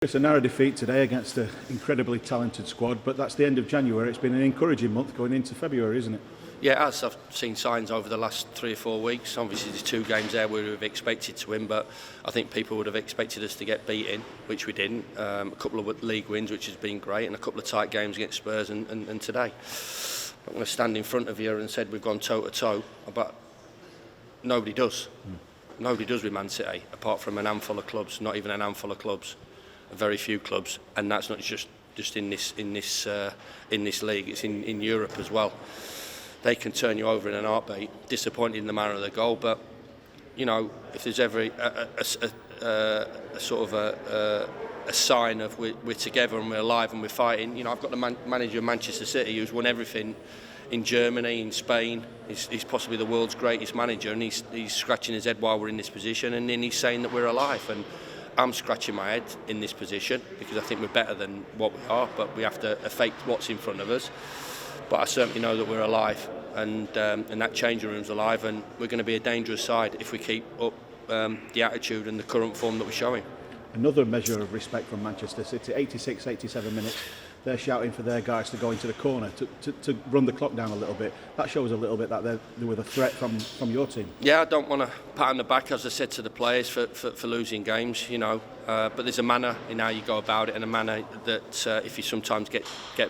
It's a narrow defeat today against an incredibly talented squad, but that's the end of January. It's been an encouraging month going into February, isn't it? Yeah, as I've seen signs over the last 3 or 4 weeks. Obviously there's 2 games there we would have expected to win, but I think people would have expected us to get beaten, which we didn't. A couple of league wins, which has been great, and a couple of tight games against Spurs and today. I'm going to stand in front of you and said we've gone toe to toe, but nobody does. Nobody does with Man City, apart from an handful of clubs, not even an handful of clubs. Very few clubs, and that's not just in this league. It's in Europe as well. They can turn you over in an heartbeat. Disappointed in the manner of the goal, but you know, if there's ever a sort of a sign of we're together and we're alive and we're fighting. You know, I've got the manager of Manchester City who's won everything in Germany, in Spain. He's possibly the world's greatest manager, and he's scratching his head while we're in this position, and then he's saying that we're alive. And I'm scratching my head in this position because I think we're better than what we are, but we have to affect what's in front of us. But I certainly know that we're alive, and that changing room's alive, and we're going to be a dangerous side if we keep up the attitude and the current form that we're showing. Another measure of respect from Manchester City, 86, 87 minutes, they're shouting for their guys to go into the corner, to run the clock down a little bit. That shows a little bit that they were the threat from your team. Yeah, I don't want to pat on the back, as I said to the players, for losing games, you know. But there's a manner in how you go about it, and a manner that if you sometimes get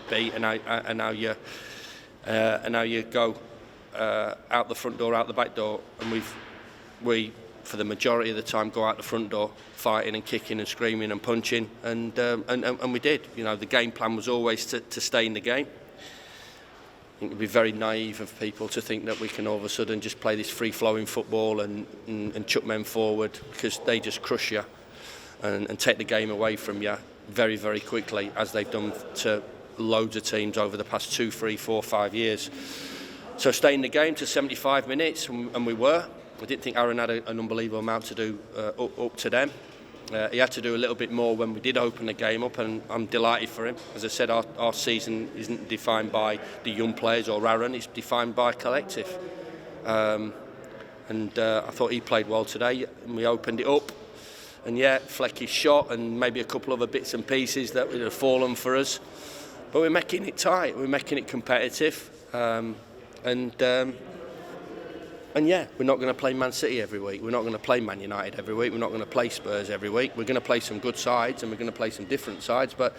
beat, and how you go out the front door, out the back door, and we for the majority of the time go out the front door fighting and kicking and screaming and punching, and we did. You know, the game plan was always to stay in the game. I think it'd be very naive of people to think that we can all of a sudden just play this free-flowing football and chuck men forward, because they just crush you and take the game away from you very, very quickly, as they've done to loads of teams over the past 2, 3, 4, 5 years. So stay in the game to 75 minutes, and we were. I didn't think Aaron had an unbelievable amount to do up to them. He had to do a little bit more when we did open the game up, and I'm delighted for him. As I said, our season isn't defined by the young players or Aaron, it's defined by collective. I thought he played well today, and we opened it up. And yeah, Flecky's shot and maybe a couple other bits and pieces that would have fallen for us. But we're making it tight, we're making it competitive. And yeah, we're not going to play Man City every week. We're not going to play Man United every week. We're not going to play Spurs every week. We're going to play some good sides, and we're going to play some different sides. But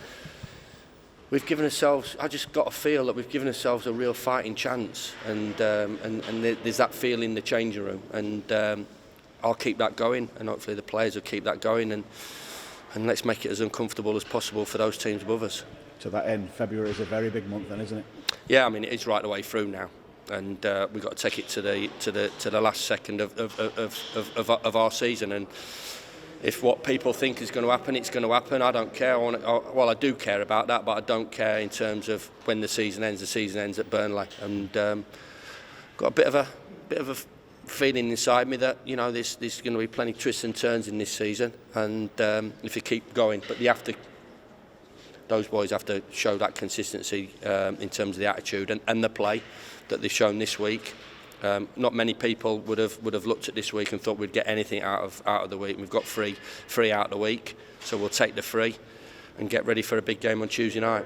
we've given ourselves, I just got a feel that we've given ourselves a real fighting chance. And there's that feel in the changing room. And I'll keep that going, and hopefully the players will keep that going. And let's make it as uncomfortable as possible for those teams above us. To that end, February is a very big month then, isn't it? Yeah, I mean, it is right the way through now. And we've got to take it to the last second of our season. And if what people think is going to happen, it's going to happen. I don't care. I do care about that, but I don't care in terms of when the season ends. The season ends at Burnley, and got a bit of a feeling inside me that, you know, there's going to be plenty of twists and turns in this season. And if you keep going, but those boys have to show that consistency in terms of the attitude and the play that they've shown this week. Not many people would have looked at this week and thought we'd get anything out of the week. We've got three out of the week, so we'll take the 3 and get ready for a big game on Tuesday night.